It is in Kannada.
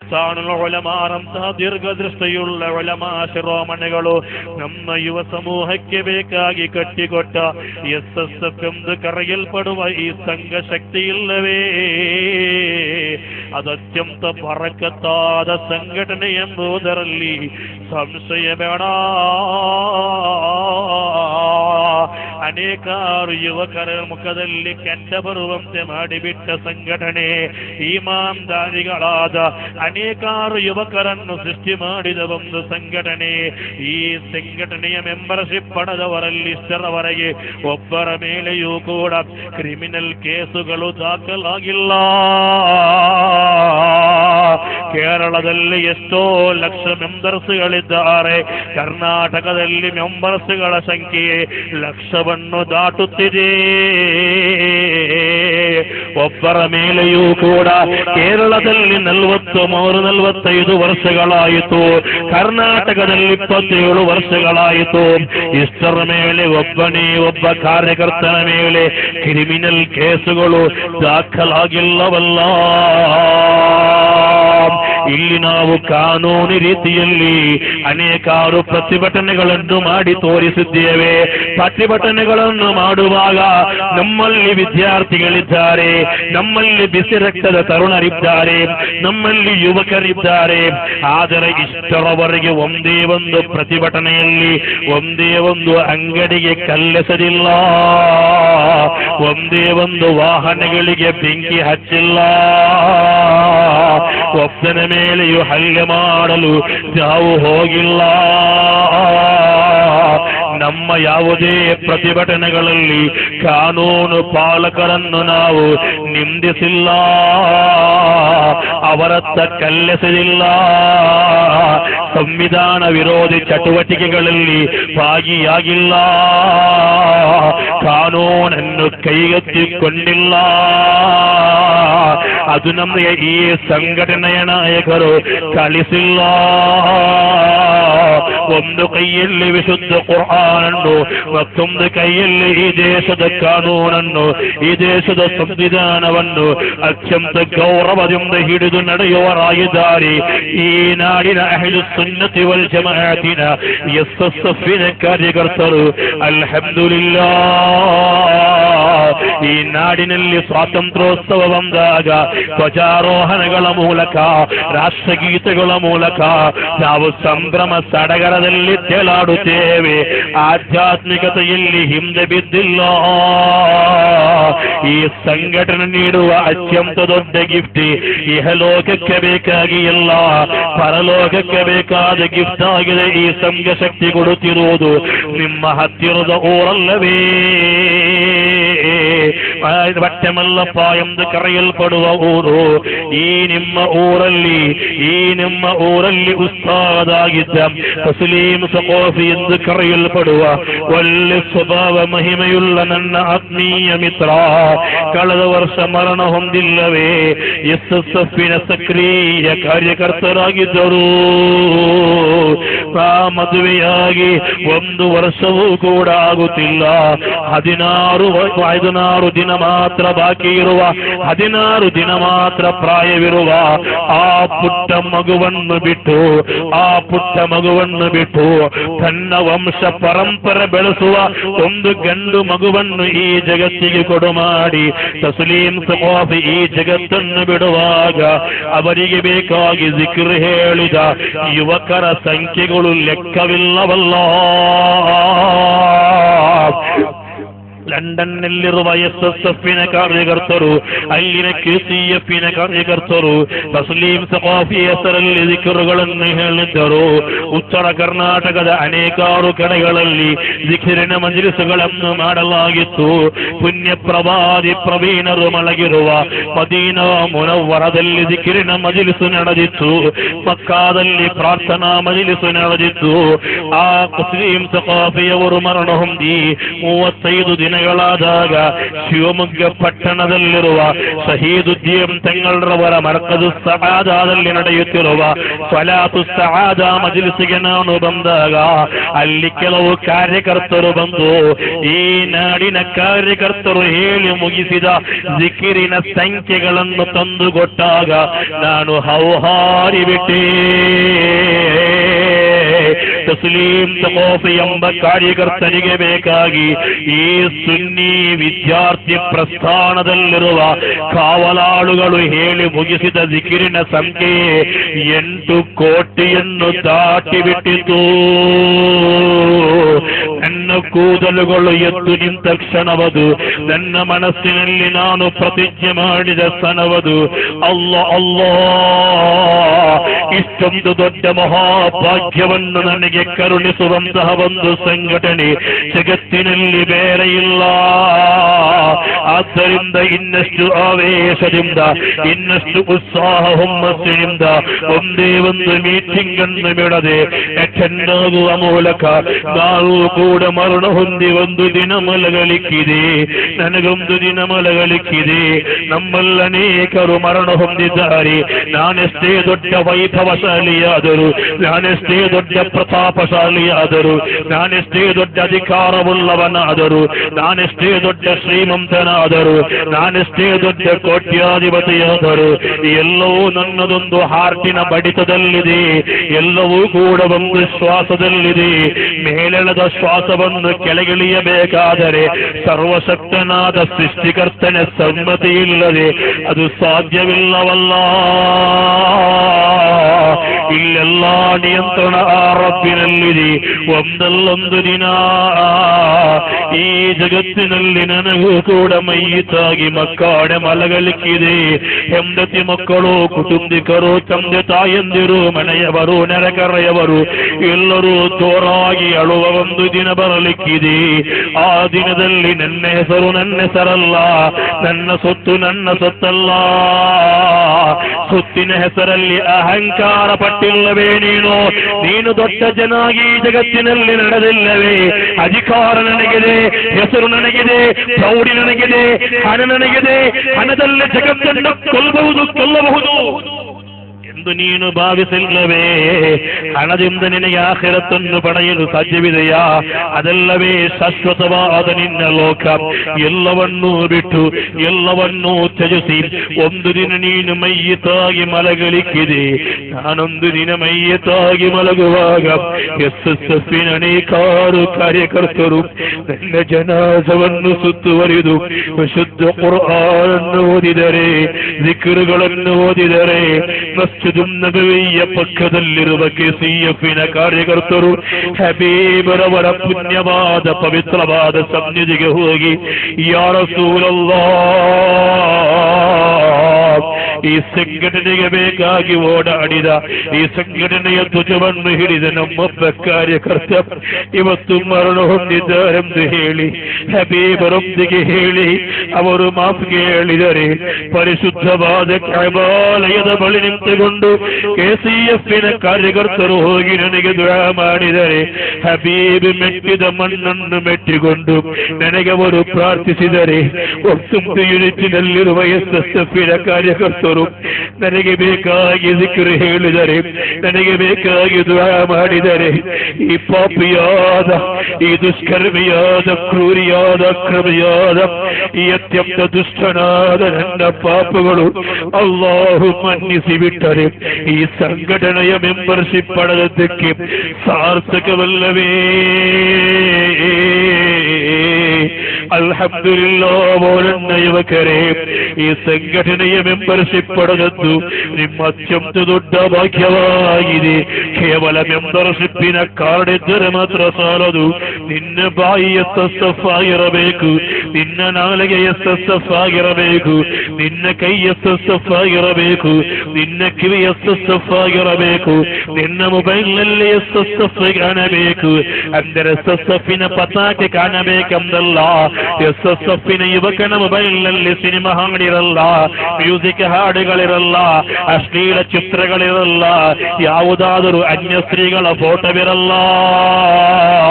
ಸುಲ್ತಾನುಲ್ ಉಲಮಾರಂತಹ ದೀರ್ಘದೃಷ್ಟಿಯುಳ್ಳ ಉಲಮಾ ಶಿರೋಮಣಿಗಳು ನಮ್ಮ ಯುವ ಸಮೂಹಕ್ಕೆ ಬೇಕಾಗಿ ಕಟ್ಟಿಕೊಟ್ಟ SSF ಎಂದು ಕರೆಯಲ್ಪಡುವ ಈ ಸಂಘ ಶಕ್ತಿ ಇಲ್ಲವೇ, ಅದು ಅತ್ಯಂತ ಬರಕತ್ತಾದ ಸಂಘಟನೆ ಎಂಬುದರಲ್ಲಿ ಸಂಶಯ ಬೇಡ. ಅನೇಕಾರು ಯುವಕರ ಮುಖದಲ್ಲಿ ಕೆಂಡ ಬರುವಂತೆ ಮಾಡಿಬಿಟ್ಟ ಸಂಘಟನೆ, ಈಮಾನ್ದಾರಿಗಳಾದ ಅನೇಕಾರು ಯುವಕರನ್ನು ಸೃಷ್ಟಿ ಮಾಡಿದ ಒಂದು ಸಂಘಟನೆ. ಈ ಸಂಘಟನೆಯ ಮೆಂಬರ್ಶಿಪ್ ಪಡೆದವರಲ್ಲಿ ಇಷ್ಟರವರೆಗೆ ಒಬ್ಬರ ಮೇಲೆಯೂ ಕೂಡ ಕ್ರಿಮಿನಲ್ ಕೇಸುಗಳು ದಾಖಲಾಗಿಲ್ಲ. ಕೇರಳದಲ್ಲಿ ಎಷ್ಟೋ ಲಕ್ಷ ಮೆಂಬರ್ಸ್ಗಳಿದ್ದಾರೆ, ಕರ್ನಾಟಕದಲ್ಲಿ ಮೆಂಬರ್ಸ್ಗಳ ಸಂಖ್ಯೆ ಲಕ್ಷವನ್ನು ದಾಟುತ್ತಿದೆ. ಒಬ್ಬರ ಮೇಲೆಯೂ ಕೂಡ ಕೇರಳದಲ್ಲಿ 43-45 ವರ್ಷಗಳಾಯಿತು, ಕರ್ನಾಟಕದಲ್ಲಿ 27 ವರ್ಷಗಳಾಯಿತು. ಇಷ್ಟರ ಮೇಲೆ ಒಬ್ಬನೇ ಒಬ್ಬ ಕಾರ್ಯಕರ್ತನ ಮೇಲೆ ಕ್ರಿಮಿನಲ್ ಕೇಸುಗಳು ದಾಖಲಾಗಿಲ್ಲವಲ್ಲ. ಇಲ್ಲಿ ನಾವು ಕಾನೂನು ರೀತಿಯಲ್ಲಿ ಅನೇಕಾರು ಪ್ರತಿಭಟನೆಗಳನ್ನು ಮಾಡಿ ತೋರಿಸಿದ್ದೇವೆ. ಪ್ರತಿಭಟನೆಗಳನ್ನು ಮಾಡುವಾಗ ನಮ್ಮಲ್ಲಿ ವಿದ್ಯಾರ್ಥಿಗಳಿದ್ದಾರೆ, ನಮ್ಮಲ್ಲಿ ಬಿಸಿ ರಕ್ತದ ತರುಣರಿದ್ದಾರೆ, ನಮ್ಮಲ್ಲಿ ಯುವಕರಿದ್ದಾರೆ. ಆದರೆ ಇಷ್ಟರವರೆಗೆ ಒಂದೇ ಒಂದು ಪ್ರತಿಭಟನೆಯಲ್ಲಿ ಒಂದೇ ಒಂದು ಅಂಗಡಿಗೆ ಕಲ್ಲೆಸೆದಿಲ್ಲ, ಒಂದೇ ಒಂದು ವಾಹನಗಳಿಗೆ ಬೆಂಕಿ ಹಚ್ಚಿಲ್ಲ, ಒಬ್ಬನ ಮೇಲೆಯೂ ಹಲ್ಲೆ ಮಾಡಲು ನಾವು ಹೋಗಿಲ್ಲ. ನಮ್ಮ ಯಾವುದೇ ಪ್ರತಿಭಟನೆಗಳಲ್ಲಿ ಕಾನೂನು ಪಾಲಕರನ್ನು ನಾವು ನಿಂದಿಸಿಲ್ಲ, ಅವರತ್ತ ಕಲ್ಲೆಸೆದಿಲ್ಲ, ಸಂವಿಧಾನ ವಿರೋಧಿ ಚಟುವಟಿಕೆಗಳಲ್ಲಿ ಭಾಗಿಯಾಗಿಲ್ಲ, ಕಾನೂನನ್ನು ಕೈಗೆತ್ತಿಕೊಂಡಿಲ್ಲ. ಅದು ನಮಗೆ ಈ ಸಂಘಟನೆಯ ನಾಯಕರು ಕಲಿಸಿಲ್ಲ. ಒಂದು ಕೈಯಲ್ಲಿ ವಿಶುದ್ಧ ಕುರ್ಆನನ್ನು, ಮತ್ತೊಂದು ಕೈಯಲ್ಲಿ ಈ ದೇಶದ ಕಾನೂನನ್ನು, ಈ ದೇಶದ ಸಂವಿಧಾನವನ್ನು ಅತ್ಯಂತ ಗೌರವದಿಂದ ಹಿಡಿದು ನಡೆಯುವರಾಗಿದ್ದಾರೆ ಈ ನಾಡಿನ ಅಹ್ಲು ಸುನ್ನತಿ ವಲ್ ಜಮಾಅತಿನ SSFನ ಕಾರ್ಯಕರ್ತರು. ಅಲ್ಹಮ್ದುಲಿಲ್ಲಾಹ್, ಈ ನಾಡಿನಲ್ಲಿ ಸ್ವಾತಂತ್ರ್ಯೋತ್ಸವ ಬಂದಾಗ ಧ್ವಜಾರೋಹಣಗಳ ಮೂಲಕ, ರಾಷ್ಟ್ರಗೀತೆಗಳ ಮೂಲಕ ನಾವು ಸಂಭ್ರಮ ಸಡಗರದಲ್ಲಿ ತೇಲಾಡುತ್ತೇವೆ. ಆಧ್ಯಾತ್ಮಿಕತೆಯಲ್ಲಿ ಹಿಂದೆ ಬಿದ್ದಿಲ್ಲ. ಈ ಸಂಘಟನೆ ನೀಡುವ ಅತ್ಯಂತ ದೊಡ್ಡ ಗಿಫ್ಟ್ ಇಹಲೋಕಕ್ಕೆ ಬೇಕಾಗಿ ಎಲ್ಲ, ಪರಲೋಕಕ್ಕೆ ಬೇಕಾದ ಗಿಫ್ಟ್ ಆಗಿದೆ. ಈ ಸಂಘ ಶಕ್ತಿ ಕೊಡುತ್ತಿರುವುದು ನಿಮ್ಮ ಹತ್ತಿರದ ಊರಲ್ಲವೇ? ಬಟ್ಟೆಮಲ್ಲಪ್ಪ ಎಂದು ಕರೆಯಲ್ಪಡುವ ಊರು. ಈ ನಿಮ್ಮ ಊರಲ್ಲಿ ಉಸ್ತಾದಾಗಿದ್ದ ತಸ್ಲೀಮ್ ಸಕೋಫಿ ಎಂದು ಕರೆಯಲ್ಪಡುವ ಒಳ್ಳೆ ಸ್ವಭಾವ ಮಹಿಮೆಯುಳ್ಳ ನನ್ನ ಆತ್ಮೀಯ ಮಿತ್ರ ಕಳೆದ ವರ್ಷ ಮರಣ ಹೊಂದಿಲ್ಲವೇ? SSFನ ಸಕ್ರಿಯ ಕಾರ್ಯಕರ್ತರಾಗಿದ್ದರು. ಮದುವೆಯಾಗಿ 1 ವರ್ಷವೂ ಕೂಡ ಆಗುತ್ತಿಲ್ಲ. 16 ದಿನ ಮಾತ್ರ ಬಾಕಿ ಇರುವ, 16 ದಿನ ಮಾತ್ರ ಪ್ರಾಯವಿರುವ ಆ ಪುಟ್ಟ ಮಗುವನ್ನು ಬಿಟ್ಟು ತನ್ನ ವಂಶ ಪರಂಪರೆ ಬೆಳೆಸುವ ಒಂದು ಗಂಡು ಮಗುವನ್ನು ಈ ಜಗತ್ತಿಗೆ ಕೊಡು ಮಾಡಿ ತಸ್ಲೀಮ್ ಸಕೋಫಿ ಈ ಜಗತ್ತನ್ನು ಬಿಡುವಾಗ ಅವರಿಗೆ ಬೇಕಾಗಿ ಜಿಕ್ರ್ ಹೇಳಿದ ಯುವಕರ ಸಂಖ್ಯೆಗಳು ಲೆಕ್ಕವಿಲ್ಲವಲ್ಲ. ಲಂಡನ್ನಲ್ಲಿರುವ SSFನ ಕಾರ್ಯಕರ್ತರು, ಅಲ್ಲಿನ QCFನ ಕಾರ್ಯಕರ್ತರು ತಸ್ಲೀಮ್ ಸಕಾಫಿ ಹೆಸರಲ್ಲಿ ಜಿಕ್ರುಗಳನ್ನು ಹೇಳಿದ್ದರು. ಉತ್ತರ ಕರ್ನಾಟಕದ ಅನೇಕಾರು ಕಡೆಗಳಲ್ಲಿ ಜಿಕ್ರಿನ ಮಜ್ಲಿಸ್ಗಳನ್ನು ಮಾಡಲಾಗಿತ್ತು. ಪುಣ್ಯ ಪ್ರವಾದಿ ಪ್ರವೀಣರು ಮಲಗಿರುವ ಮದೀನಾ ಮುನವ್ವರದಲ್ಲಿ ಜಿಕ್ರಿನ ಮಜ್ಲಿಸ್ ನಡೆದಿತ್ತು. ಮಕ್ಕಾದಲ್ಲಿ ಪ್ರಾರ್ಥನಾ ಮಜ್ಲಿಸ್ ನಡೆದಿತ್ತು. ಆ ತಸ್ಲೀಮ್ ಸಕಾಫಿಯವರು ಮರಣ ಹೊಂದಿ 35 ದಿನ ದಿನಗಳಾದಾಗ ಶಿವಮೊಗ್ಗ ಪಟ್ಟಣದಲ್ಲಿರುವ ಶಹೀದುದ್ದೀನ್ ತಂಗಳರವರ ಮರ್ಕಜು ಸಆದಾದಲ್ಲಿ ನಡೆಯುತ್ತಿರುವ ಫಲಾತು ಸಆದಾ ಮಜ್ಲಿಸಿಗೆ ನಾನು ಬಂದಾಗ ಅಲ್ಲಿ ಕೆಲವು ಕಾರ್ಯಕರ್ತರು ಬಂದು ಈ ನಾಡಿನ ಕಾರ್ಯಕರ್ತರು ಹೇಳಿ ಮುಗಿಸಿದ ಜಿಕಿರಿನ ಸಂಖ್ಯೆಗಳನ್ನು ತಂದುಕೊಟ್ಟಾಗ ನಾನು ಹೌಹಾರಿಬಿಟ್ಟೆ. ತಸ್ಲೀಂ ತಕೋಫಿ ಎಂಬ ಕಾರ್ಯಕರ್ತನಿಗೆ ಬೇಕಾಗಿ ಈ ಸುನ್ನಿ ವಿದ್ಯಾರ್ಥಿ ಪ್ರಸ್ಥಾನದಲ್ಲಿರುವ ಕಾವಲಾಳುಗಳು ಹೇಳಿ ಮುಗಿಸಿದ ಜಿಕಿರಿನ ಸಂಖ್ಯೆ 8 ಕೋಟಿಯನ್ನು ದಾಟಿಬಿಟ್ಟಿತು. ನನ್ನ ಕೂದಲುಗಳು ಎದ್ದು ನಿಂತ ಕ್ಷಣವದು, ನನ್ನ ಮನಸ್ಸಿನಲ್ಲಿ ನಾನು ಪ್ರತಿಜ್ಞೆ ಮಾಡಿದ ಕ್ಷಣವದು. ಅಲ್ಲಾ ಅಲ್ಲಾ, ಇಷ್ಟೊಂದು ದೊಡ್ಡ ಮಹಾಭಾಗ್ಯವನ್ನು ನನಗೆ ಕರುಣಿಸುವಂತಹ ಒಂದು ಸಂಘಟನೆ ಜಗತ್ತಿನಲ್ಲಿ ಬೇರೆ ಇಲ್ಲ. ಆದ್ದರಿಂದ ಇನ್ನಷ್ಟು ಆವೇಶದಿಂದ, ಇನ್ನಷ್ಟು ಉತ್ಸಾಹ ಹುಮ್ಮಸ್ಸಿನಿಂದ ಒಂದೇ ಒಂದು ಮೀಟಿಂಗ್ ಅನ್ನು ಬಿಡದೆ ಅಟೆಂಡ್ ಆಗುವ ಮೂಲಕ ನಾವು ಕೂಡ ಮರಣ ಹೊಂದಿ ಒಂದು ದಿನ ಮಲಗಲಿಕ್ಕಿದೆ. ನನಗೊಂದು ದಿನ ಮಲಗಲಿಕ್ಕಿದೆ. ನಮ್ಮಲ್ಲನೇಕರು ಮರಣ ಹೊಂದಿದ್ದಾರೆ. ನಾನೆಷ್ಟೇ ದೊಡ್ಡ ವೈಭವಶಾಲಿಯಾದರು, ನಾನೆಷ್ಟೇ ದೊಡ್ಡ ಪ್ರತಾಪಶಾಲಿಯಾದರು, ನಾನೆಷ್ಟೇ ದೊಡ್ಡ ಅಧಿಕಾರವುಳ್ಳವನಾದರು, ನಾನೆಷ್ಟೇ ದೊಡ್ಡ ಶ್ರೀಮಂತನಾದರು, ನಾನೆಷ್ಟೇ ದೊಡ್ಡ ಕೋಟ್ಯಾಧಿಪತಿಯಾದರು, ಎಲ್ಲವೂ ನನ್ನದೊಂದು ಹಾರ್ಟಿನ ಬಡಿತದಲ್ಲಿದೆ. ಎಲ್ಲವೂ ಕೂಡ ಒಂದು ಶ್ವಾಸದಲ್ಲಿದೆ. ಮೇಲೆಳೆದ ಶ್ವಾಸವನ್ನು ಕೆಳಗಿಳಿಯಬೇಕಾದರೆ ಸರ್ವಶಕ್ತನಾದ ಸೃಷ್ಟಿಕರ್ತನ ಸಮ್ಮತಿ ಇಲ್ಲದೆ ಅದು ಸಾಧ್ಯವಿಲ್ಲವಲ್ಲ. ಇಲ್ಲೆಲ್ಲ ನಿಯಂತ್ರಣ ಆ ರಬ್ಬಿನಲ್ಲಿದೆ. ಒಂದಲ್ಲೊಂದು ದಿನ ಈ ಜಗತ್ತಿನಲ್ಲಿ ನನಗೂ ಕೂಡ ಮೈಯಿತಾಗಿ ಮಕ್ಕಾಡೆ ಮಲಗಲಿಕ್ಕಿದೆ. ಹೆಂಡತಿ ಮಕ್ಕಳು, ಕುಟುಂಬಿಕರು, ತಂದೆ ತಾಯಂದಿರು, ಮನೆಯವರು, ನೆರೆಕರೆಯವರು ಎಲ್ಲರೂ ಜೋರಾಗಿ ಅಳುವ ಒಂದು ದಿನ ಬರಲಿಕ್ಕಿದೆ. ಆ ದಿನದಲ್ಲಿ ನನ್ನ ಹೆಸರು ನನ್ನ ಹೆಸರಲ್ಲ, ನನ್ನ ಸೊತ್ತು ನನ್ನ ಸೊತ್ತಲ್ಲ. ಸೊತ್ತಿನ ಹೆಸರಲ್ಲಿ ಅಹಂಕಾರ ಪಟ್ಟಿಲ್ಲವೇ ನೀನು ದೊಡ್ಡ ಜನಾಗಿ ಜಗತ್ತಿನಲ್ಲಿ ನಡೆದಿಲ್ಲವೇ? ಅಧಿಕಾರ ನನಗಿದೆ, ಹೆಸರು ನನಗಿದೆ, ಪ್ರೌಢಿ ನನಗಿದೆ, ಹಣ ನನಗಿದೆ. ಹಣದಲ್ಲಿ ಜಗತ್ತನ್ನು ಕೊಲ್ಲಬಹುದು ಎಂದು ನೀನು ಭಾವಿಸಿಲ್ಲವೇ? ಹಣದಿಂದ ನಿನಗೆ ಆಖಿರತನ್ನು ಪಡೆಯಲು ಸಾಧ್ಯವಿದೆಯಾ? ಅದೆಲ್ಲವೇ ಶಾಶ್ವತವಾದ ನಿನ್ನ ಲೋಕ. ಎಲ್ಲವನ್ನೂ ಬಿಟ್ಟು ಎಲ್ಲವನ್ನೂ ತ್ಯಜಿಸಿ ಒಂದು ದಿನ ನೀನು ಮೈಯಿತಾಗಿ ಮಲಗಲಿಕ್ಕಿದೆ. ನಾನೊಂದು ದಿನ ಮೈಯಿತಾಗಿ ಮಲಗುವಾಗ SSFನ ಅನೇಕಾರು ಕಾರ್ಯಕರ್ತರು ನನ್ನ ಜನಾಜವನ್ನು ಸುತ್ತುವರಿದು ಶುದ್ಧ ಕುರ್ಆನನ್ನು ಓದಿದರೆ, ಜಿಕ್ರುಗಳನ್ನು ಓದಿದರೆ, ಮಸ್ಜಿದ್ ನಬವಿಯ ಪಕ್ಕದಲ್ಲಿರುವ KCFನ ಕಾರ್ಯಕರ್ತರು ಹಬೀಬರವರ ಪುಣ್ಯವಾದ ಪವಿತ್ರವಾದ ಸನ್ನಿಧಿಗೆ ಹೋಗಿ ಯಾ ರಸೂಲಲ್ಲಾಹ್, ಈ ಸಂಘಟನೆಗೆ ಬೇಕಾಗಿ ಓಡಾಡಿದ, ಈ ಸಂಘಟನೆಯ ಧ್ವಜವನ್ನು ಹಿಡಿದ ನಮ್ಮೊಬ್ಬ ಕಾರ್ಯಕರ್ತ ಇವತ್ತು ಮರಣ ಹೊಂದಿದ್ದಾರೆಂದು ಹೇಳಿ ಹಬೀಬರೊಂದಿಗೆ ಹೇಳಿ ಅವರು ಮಾಫಿಗೆ ಹೇಳಿದರೆ, ಪರಿಶುದ್ಧವಾದ ಕಅಬಾಲಯದ ಬಳಿ ನಿಂತುಕೊಂಡು KCFನ ಕಾರ್ಯಕರ್ತರು ಹೋಗಿ ನನಗೆ ದುಆ ಮಾಡಿದರೆ, ಹಬೀಬ್ ಮೆಟ್ಟಿದ ಮಣ್ಣನ್ನು ಮೆಟ್ಟಿಕೊಂಡು ನನಗೆ ಅವರು ಪ್ರಾರ್ಥಿಸಿದರೆ, ಒಂದು ಯೂನಿಟಿನಲ್ಲಿರುವ SSFನ ಕಾರ್ಯಕರ್ತರು ನನಗೆ ಬೇಕಾಗಿ ಜಿಕ್ರ್ ಹೇಳಿದರೆ, ನನಗೆ ಬೇಕಾಗಿ ದುಆ ಮಾಡಿದರೆ, ಈ ಪಾಪಿಯಾದ, ಈ ದುಷ್ಕರ್ಮಿಯಾದ, ಕ್ರೂರಿಯಾದ, ಅಕ್ರಮಿಯಾದ, ಈ ಅತ್ಯಂತ ದುಷ್ಟನಾದ ನನ್ನ ಪಾಪಗಳು ಅಲ್ಲಾಹು ಮನ್ನಿಸಿ ಬಿಟ್ಟರೆ ಈ ಸಂಘಟನೆಯ ಮೆಂಬರ್ಶಿಪ್ ಪಡೆದದ್ದಕ್ಕೆ ಸಾರ್ಥಕವಲ್ಲವೇ? ಅಲ್ಹಮ್ದುಲಿಲ್ಲಾಹ್ ಮೌಲನ್ನ ಯುವಕರೇ, ಈ ಸಂಘಟನೆಯ ಮೆಂಬರ್ಶಿಪ್ ಪಡೆದದ್ದು ನಿಮ್ಮ ಅತ್ಯಂತ ದೊಡ್ಡ ಭಾಗ್ಯವಾಗಿದೆ. ಕೇವಲ ಮೆಂಬರ್ಶಿಪ್ಪಿನ ಕಾರ್ಡ್ ಇದ್ದರೆ ಮಾತ್ರ ಸಾಲದು. ನಿನ್ನ ಬಾಯಿ SSF ಆಗಿರಬೇಕು, ನಿನ್ನ ನಾಲಿಗೆ SSF ಆಗಿರಬೇಕು, ನಿನ್ನ ಕೈ SSF ಆಗಿರಬೇಕು, ನಿನ್ನ ಕಿವಿ SSF ಆಗಿರಬೇಕು, ನಿನ್ನ ಮೊಬೈಲ್ನಲ್ಲಿ SSF ಕಾಣಬೇಕು. ಅಂದರೆ SSFನ ಪತಾಕೆ ಕಾಣಬೇಕೆಂದಲ್ಲ. SSFನ ಯುವಕನ ಮೊಬೈಲ್ನಲ್ಲಿ ಸಿನಿಮಾ ಹಾಡಿರಲ್ಲ, ಮ್ಯೂಸಿಕ್ ಹಾಡುಗಳಿರಲ್ಲ, ಅಶ್ಲೀಲ ಚಿತ್ರಗಳಿರಲ್ಲ, ಯಾವುದಾದರೂ ಅನ್ಯ ಸ್ತ್ರೀಗಳ ಫೋಟೋವಿರಲ್ಲ.